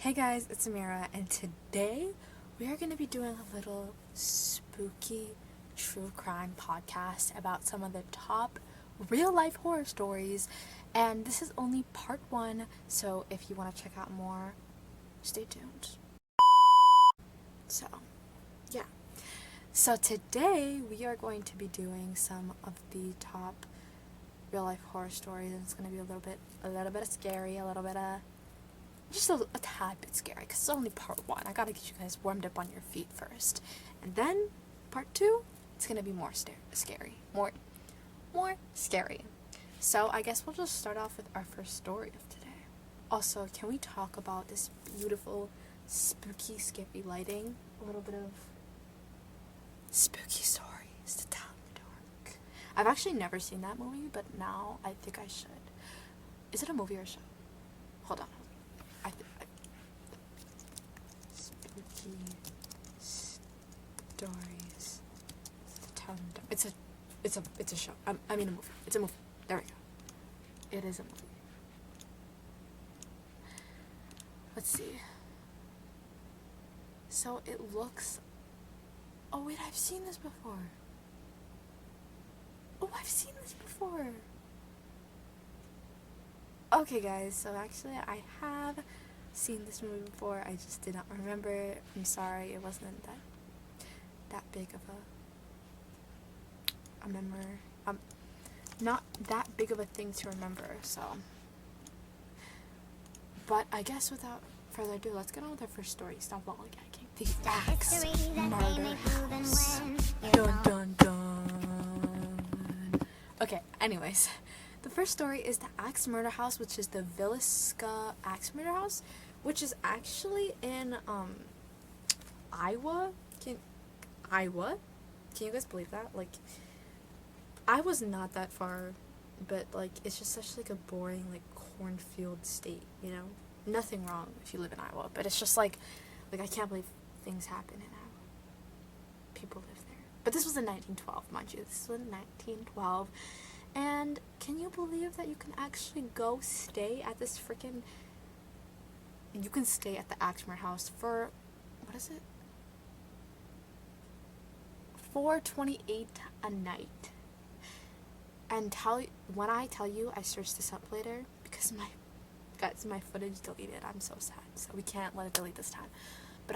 Hey guys, it's Amira, and today we are going to be doing a little spooky true crime podcast about some of the top real life horror stories. And this is only part one, so if you want to check out more, stay tuned. So, yeah. So today we are going to be doing some of the top real life horror stories, and it's going to be a little bit scary, a little bit just a tad bit scary, because it's only part one. I gotta get you guys warmed up on your feet first, and then part two, it's gonna be more scary, more scary. So I guess we'll just start off with our first story of today. Also, can we talk about this beautiful, spooky, scary lighting? A little bit of spooky stories to tell in the dark. I've actually never seen that movie, but now I think I should. Is it a movie or a show? Hold on. Spooky stories. It's a show. I mean a movie. It's a movie. There we go. It is a movie. Let's see. So it looks. Oh wait, I've seen this before. Okay, guys. So actually, I have seen this movie before. I just did not remember it. I'm sorry, it wasn't that big of a not that big of a thing to remember. So, but I guess without further ado, let's get on with our first story. Stop lollygagging. The Axe Murder House. Dun dun dun. Okay. Anyways. The first story is the Axe Murder House, which is the Villisca Axe Murder House, which is actually in Iowa. Iowa? Can you guys believe that? Like, Iowa's not that far, but like it's just such like a boring like cornfield state, you know? Nothing wrong if you live in Iowa, but it's just like I can't believe things happen in Iowa. People live there. But this was in 1912, mind you. This was in 1912. And can you believe that you can actually go stay at this freaking... You can stay at the Axe Murder House for... What is it? $4.28 a night. And when I tell you, I searched this up later because my footage deleted. I'm so sad. So we can't let it delete this time. But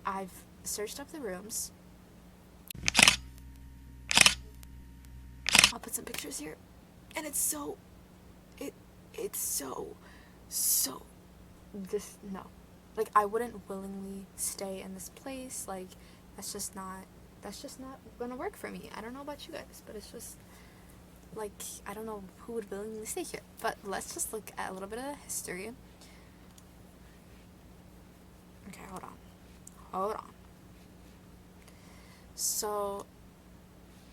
I've searched up the rooms. I'll put some pictures here, and it's so no, like I wouldn't willingly stay in this place. Like that's just not gonna work for me. I don't know about you guys, but it's just like I don't know who would willingly stay here. But let's just look at a little bit of history. Okay, hold on. So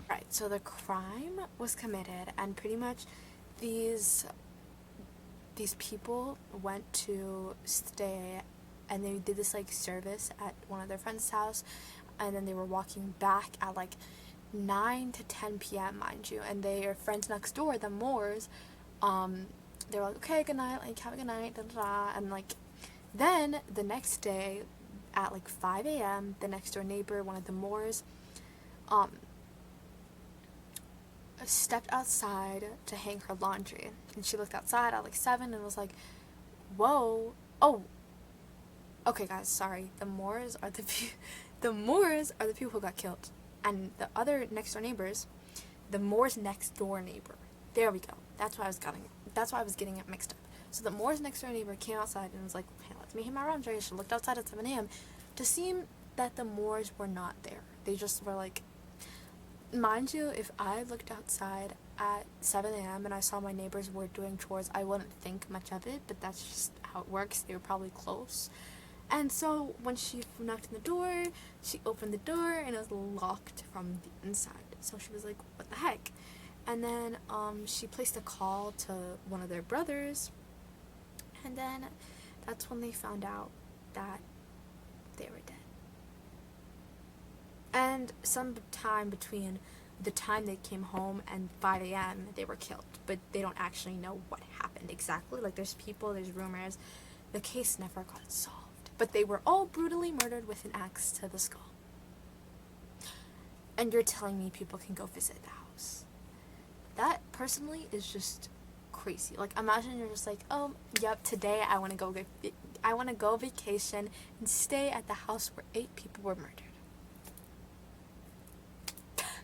right, so the crime was committed, and pretty much these people went to stay, and they did this like service at one of their friends' house, and then they were walking back at like 9 to 10 p.m. mind you, and their friends next door, the Moores, they were like, okay, good night, like have a good night, da da da, and like then the next day at like 5 a.m. the next door neighbor, one of the Moores, stepped outside to hang her laundry, and she looked outside at like 7 and was like, whoa, oh, okay guys, sorry, the Moores are the people who got killed, and the other next door neighbors, the Moores next door neighbor, there we go, that's why I was getting it mixed up. So the Moores next door neighbor came outside and was like, hey, let me hang my laundry. She looked outside at 7 a.m. to see that the Moores were not there. They just were like, mind you, if I looked outside at 7 a.m. and I saw my neighbors were doing chores, I wouldn't think much of it, but that's just how it works. They were probably close. And so when she knocked on the door, she opened the door and it was locked from the inside. So she was like, what the heck? And then she placed a call to one of their brothers, and then that's when they found out that they were dead. And sometime between the time they came home and 5 a.m. they were killed, but they don't actually know what happened exactly. Like there's rumors The case never got solved, but they were all brutally murdered with an axe to the skull. And you're telling me people can go visit the house? That, personally, is just crazy. Like, imagine you're just like, oh, yep, today I want to go vacation and stay at the house where 8 people were murdered.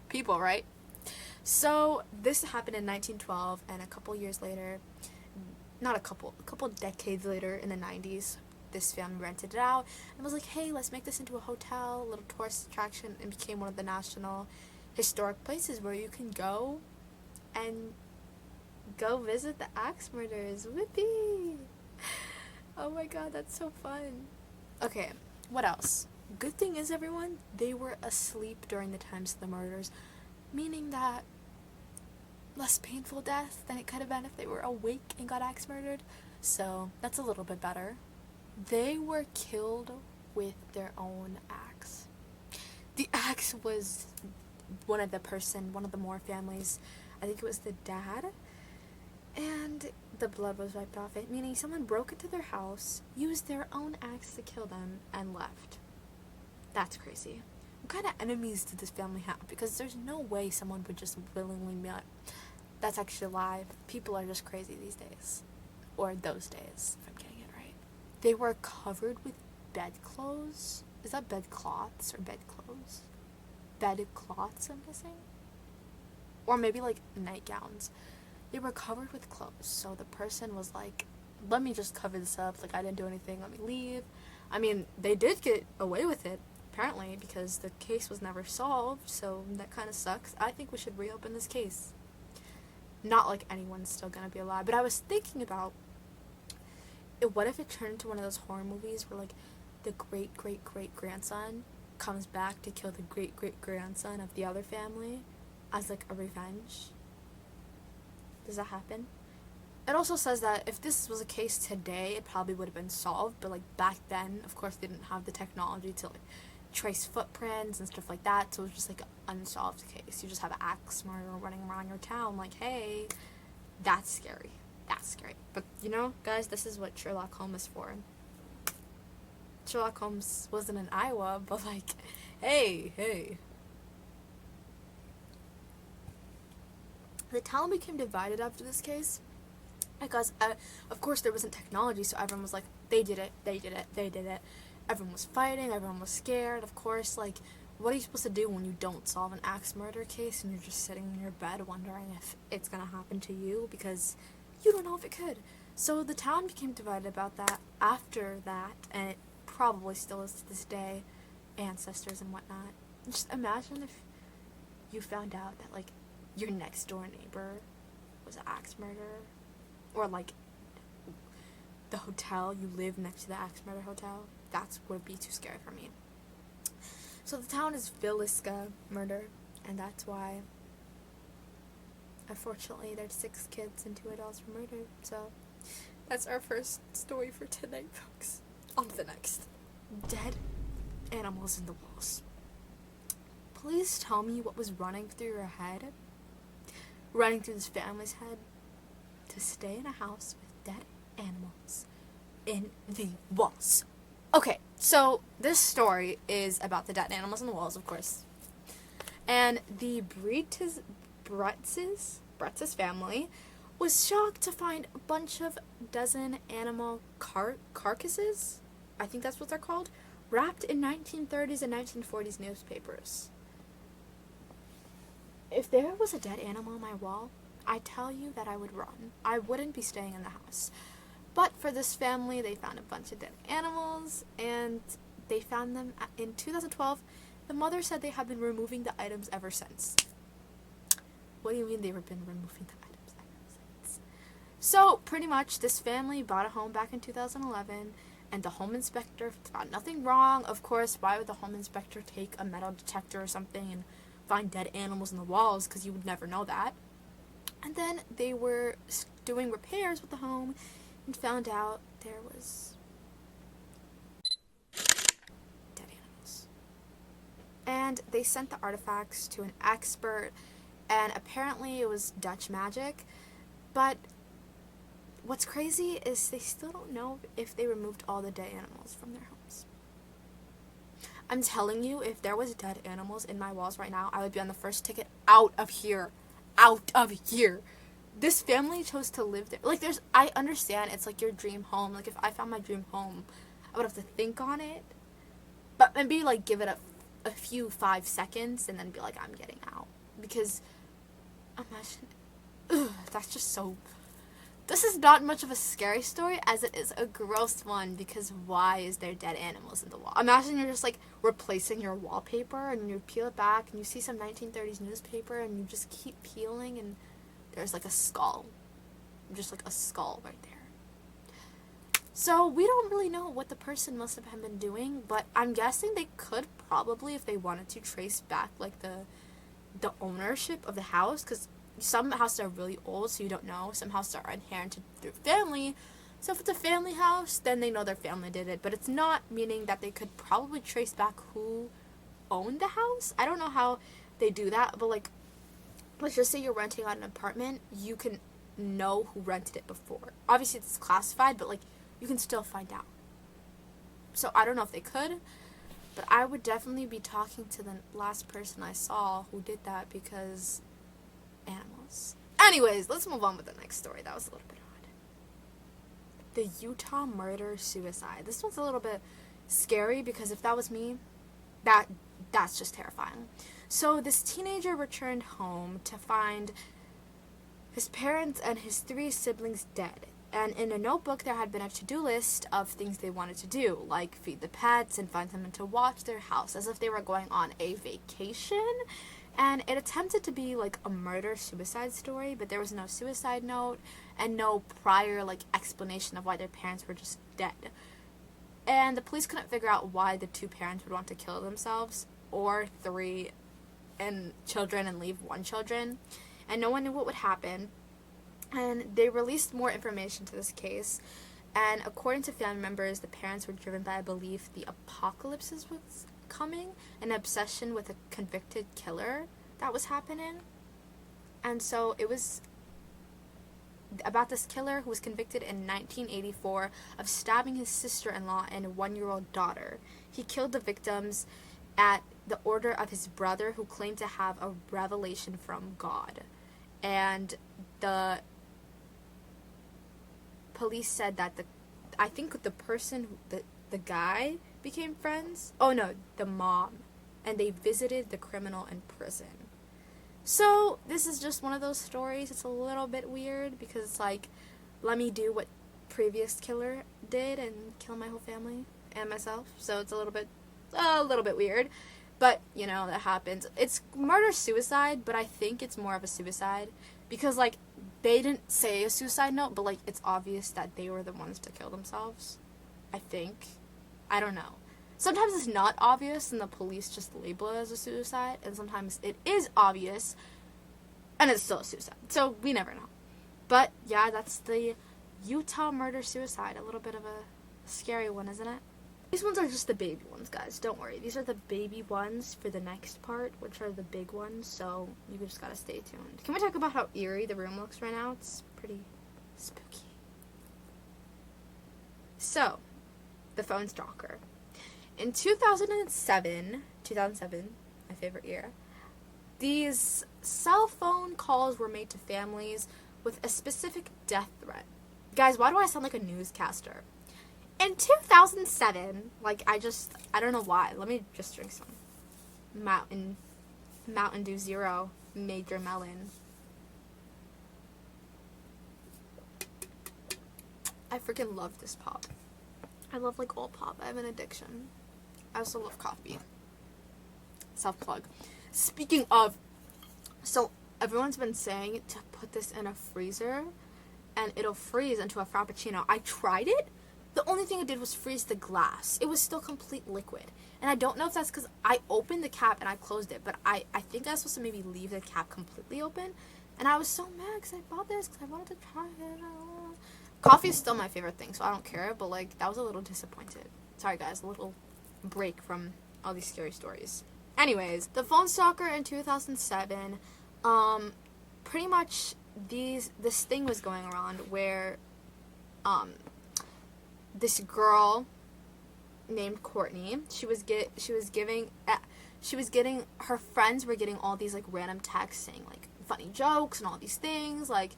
People, right? So, this happened in 1912, and a couple decades later, in the 90s, this family rented it out and was like, hey, let's make this into a hotel, a little tourist attraction, and became one of the national historic places where you can go and go visit the axe murderers. Whoopee! Oh my god, that's so fun. Okay, what else? Good thing is, everyone, they were asleep during the times of the murders, meaning that less painful death than it could have been if they were awake and got axe murdered. So that's a little bit better. They were killed with their own axe. The axe was one of the Moore families. I think it was the dad. And the blood was wiped off it, meaning someone broke into their house, used their own axe to kill them, and left. That's crazy. What kind of enemies did this family have? Because there's no way someone would just willingly be like, that's actually a lie. People are just crazy these days. Or those days, if I'm getting it right. They were covered with bedclothes. Is that bedcloths or bedclothes? Bedcloths, I'm guessing? Or maybe like nightgowns. They were covered with clothes. So the person was like, let me just cover this up. Like, I didn't do anything. Let me leave. I mean, they did get away with it, apparently, because the case was never solved. So that kind of sucks. I think we should reopen this case. Not like anyone's still gonna be alive. But I was thinking about, what if it turned into one of those horror movies where, like, the great-great-great-grandson comes back to kill the great-great-grandson of the other family as, like, a revenge? Does that happen? It also says that if this was a case today, it probably would have been solved, but, like, back then, of course, they didn't have the technology to, like, trace footprints and stuff like that, so it was just, like, an unsolved case. You just have an axe murderer running around your town, like, hey, that's scary. That's scary. But, you know, guys, this is what Sherlock Holmes is for. Sherlock Holmes wasn't in Iowa, but, like, hey. The town became divided after this case because, of course, there wasn't technology, so everyone was like, they did it. Everyone was fighting, everyone was scared. Of course, like, what are you supposed to do when you don't solve an axe murder case and you're just sitting in your bed wondering if it's gonna happen to you because you don't know if it could? So the town became divided about that after that, and it probably still is to this day, ancestors and whatnot. Just imagine if you found out that, like, your next door neighbor was an axe murderer, or like the hotel you live next to the axe murder hotel. That would be too scary for me. So the town is Villisca murder, and that's why, unfortunately, there's 6 kids and 2 adults were murdered. So that's our first story for tonight, folks. On to the next. Dead animals in the walls. Please tell me what was running through your head, running through this family's head, to stay in a house with dead animals in the walls. Okay, so this story is about the dead animals in the walls, of course. And the Bretz's family was shocked to find a bunch of dozen animal carcasses, I think that's what they're called, wrapped in 1930s and 1940s newspapers. If there was a dead animal on my wall, I tell you that I would run. I wouldn't be staying in the house. But for this family, they found a bunch of dead animals, and they found them in 2012. The mother said they have been removing the items ever since. What do you mean they've been removing the items ever since? So, pretty much, this family bought a home back in 2011, and the home inspector found nothing wrong. Of course, why would the home inspector take a metal detector or something and find dead animals in the walls? Because you would never know that. And then they were doing repairs with the home and found out there was dead animals. And they sent the artifacts to an expert, and apparently it was Dutch magic. But what's crazy is they still don't know if they removed all the dead animals from their homes. I'm telling you, if there was dead animals in my walls right now, I would be on the first ticket out of here. Out of here. This family chose to live there. Like, I understand it's like your dream home. Like, if I found my dream home, I would have to think on it. But maybe, like, give it a few 5 seconds and then be like, I'm getting out. Because, imagine, that's just so... This is not much of a scary story as it is a gross one, because why is there dead animals in the wall? Imagine you're just like replacing your wallpaper and you peel it back and you see some 1930s newspaper and you just keep peeling and there's like a skull. Just like a skull right there. So we don't really know what the person must have been doing, but I'm guessing they could probably, if they wanted to, trace back like the ownership of the house, because some houses are really old, so you don't know. Some houses are inherited through family. So if it's a family house, then they know their family did it. But it's not, meaning that they could probably trace back who owned the house. I don't know how they do that, but like, let's just say you're renting out an apartment, you can know who rented it before. Obviously it's classified, but like, you can still find out. So I don't know if they could, but I would definitely be talking to the last person I saw who did that, because animals. Anyways, let's move on with the next story. That was a little bit odd. The Utah murder-suicide. This one's a little bit scary, because if that was me, that's just terrifying. So this teenager returned home to find his parents and his 3 siblings dead. And in a notebook, there had been a to-do list of things they wanted to do, like feed the pets and find someone to watch their house, as if they were going on a vacation. And it attempted to be like a murder-suicide story, but there was no suicide note and no prior like explanation of why their parents were just dead. And the police couldn't figure out why the 2 parents would want to kill themselves, or 3 and children and leave 1 children. And no one knew what would happen. And they released more information to this case. And according to family members, the parents were driven by a belief the apocalypse was coming, an obsession with a convicted killer that was happening. And so it was about this killer who was convicted in 1984 of stabbing his sister-in-law and 1-year-old daughter. He killed the victims at the order of his brother, who claimed to have a revelation from God. And the police said that I think the person, the guy became friends. Oh no, the mom. And they visited the criminal in prison. So this is just one of those stories. It's a little bit weird, because it's like, let me do what previous killer did and kill my whole family and myself. So it's a little bit weird. But, you know, that happens. It's murder-suicide, but I think it's more of a suicide. Because, like, they didn't say a suicide note, but, like, it's obvious that they were the ones to kill themselves. I think. I don't know. Sometimes it's not obvious, and the police just label it as a suicide. And sometimes it is obvious, and it's still a suicide. So, we never know. But, yeah, that's the Utah murder-suicide. A little bit of a scary one, isn't it? These ones are just the baby ones, guys. Don't worry. These are the baby ones for the next part, which are the big ones. So you just gotta stay tuned. Can we talk about how eerie the room looks right now? It's pretty spooky. So, the phone stalker. In 2007, my favorite year, these cell phone calls were made to families with a specific death threat. Guys, why do I sound like a newscaster? In 2007, like, I don't know why. Let me just drink some Mountain Dew Zero Major Melon. I freaking love this pop. I love, like, all pop. I have an addiction. I also love coffee. Self-plug. Speaking of, so everyone's been saying to put this in a freezer and it'll freeze into a Frappuccino. I tried it. The only thing it did was freeze the glass. It was still complete liquid. And I don't know if that's because I opened the cap and I closed it, but I think I was supposed to maybe leave the cap completely open. And I was so mad because I bought this because I wanted to try it. Coffee is still my favorite thing, so I don't care, but like, that was a little disappointed. Sorry guys, a little break from all these scary stories. Anyways, the phone stalker in 2007, pretty much this thing was going around where this girl named Courtney. She was getting her friends were getting all these like random texts saying like funny jokes and all these things, like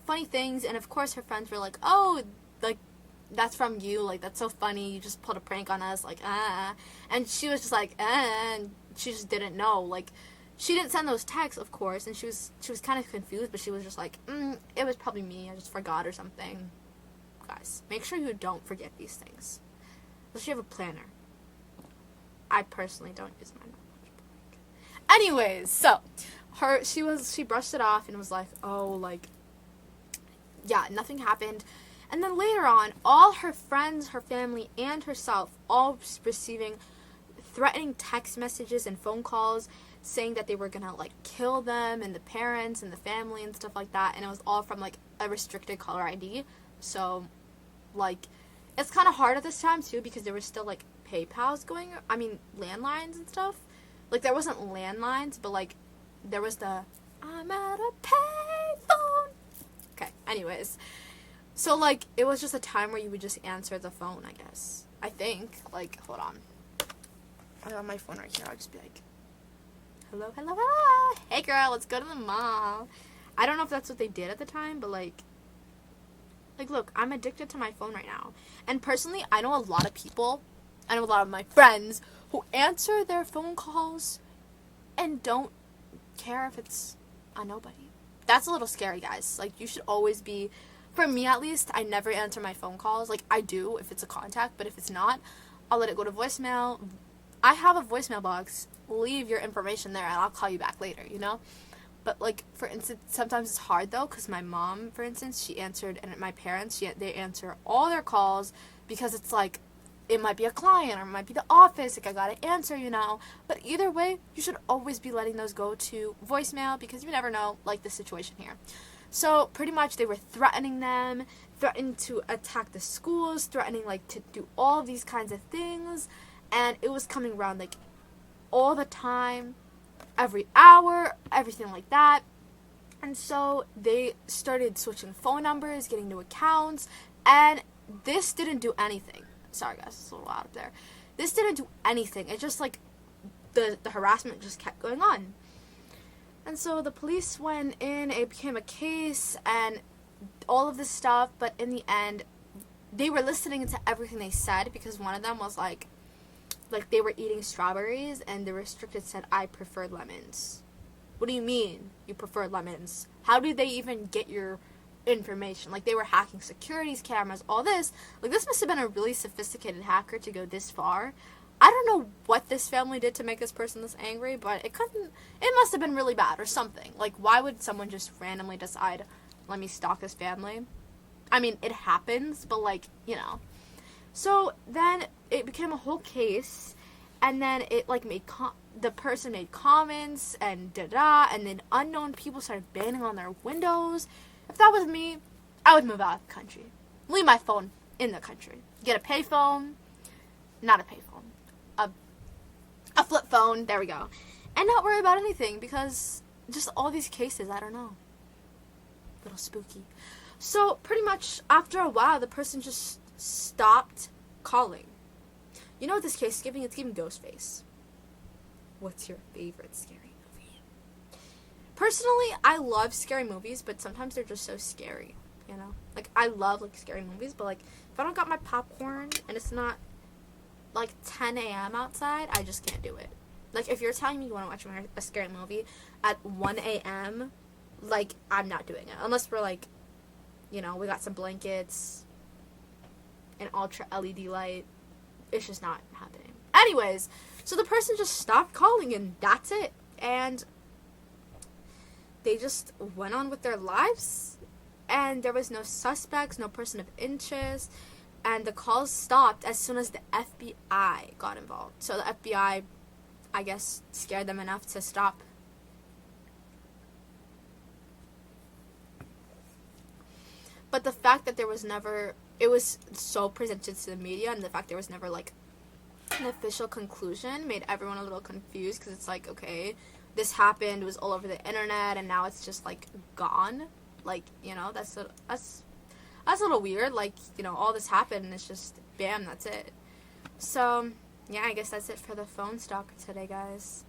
funny things, and of course her friends were like, oh, like that's from you, like that's so funny, you just pulled a prank on us, like and she was just like and she just didn't know, like she didn't send those texts, of course, and she was kind of confused, but she was just like, it was probably me, I just forgot or something. Guys, make sure you don't forget these things unless you have a planner. I personally don't use mine that much. Anyways, so she brushed it off and was like, oh, like, yeah, nothing happened. And then later on, all her friends, her family, and herself all receiving threatening text messages and phone calls saying that they were gonna like kill them and the parents and the family and stuff like that. And it was all from like a restricted caller ID. So like it's kind of hard at this time too because there was still like landlines and stuff. Like there wasn't landlines, but like there was the I'm at a payphone. Okay, anyways. So like it was just a time where you would just answer the phone, I guess. I think. Like, hold on. I have my phone right here. I'll just be like, hello, hello, hello. Hey girl, let's go to the mall. I don't know if that's what they did at the time, but like look, I'm addicted to my phone right now. And personally, I know a lot of my friends who answer their phone calls and don't care if it's a nobody. That's a little scary, guys. Like, you should always be, for me at least, I never answer my phone calls. Like, I do if it's a contact, but if it's not, I'll let it go to voicemail. I have a voicemail box. Leave your information there and I'll call you back later, you know? But, like, for instance, sometimes it's hard, though, because my mom, for instance, she answered, and my parents, they answer all their calls because it's, like, it might be a client or it might be the office. Like, I gotta answer, you know? But either way, you should always be letting those go to voicemail because you never know, like, the situation here. So, pretty much, they were threatening them, threatening to attack the schools, threatening, like, to do all of these kinds of things, and it was coming around, like, all the time, every hour, everything like that. And so they started switching phone numbers, getting new accounts, and this didn't do anything. Sorry guys, it's a little loud up there. This didn't do anything. It just like the harassment just kept going on. And so the police went in, it became a case and all of this stuff, but in the end they were listening to everything they said because one of them was like they were eating strawberries and the restricted said, I prefer lemons. What do you mean you prefer lemons? How did they even get your information? Like, they were hacking securities cameras, all this. Like, this must have been a really sophisticated hacker to go this far. I don't know what this family did to make this person this angry, but it must have been really bad or something. Like, why would someone just randomly decide, let me stalk this family? I mean, it happens, but like, you know. So then it became a whole case, and then it like the person made comments and and then unknown people started banging on their windows. If that was me, I would move out of the country. Leave my phone in the country. Get a payphone, not a payphone, a flip phone. There we go, and not worry about anything because just all these cases, I don't know, a little spooky. So pretty much after a while, the person just stopped calling. You know what this case is giving? It's giving Ghostface. What's your favorite scary movie? Personally, I love scary movies, but sometimes they're just so scary, you know? Like, I love, like, scary movies, but, like, if I don't got my popcorn and it's not, like, 10 a.m. outside, I just can't do it. Like, if you're telling me you want to watch a scary movie at 1 a.m., like, I'm not doing it. Unless we're, like, you know, we got some blankets, an ultra LED light. It's just not happening. Anyways, so the person just stopped calling and that's it. And they just went on with their lives and there was no suspects, no person of interest, and the calls stopped as soon as the FBI got involved. So the FBI, I guess, scared them enough to stop. But the fact that there was never, it was so presented to the media, and the fact there was never, like, an official conclusion made everyone a little confused, because it's like, okay, this happened, it was all over the internet, and now it's just, like, gone. Like, you know, that's that's a little weird. Like, you know, all this happened and it's just, bam, that's it. So, yeah, I guess that's it for the phone stock today, guys.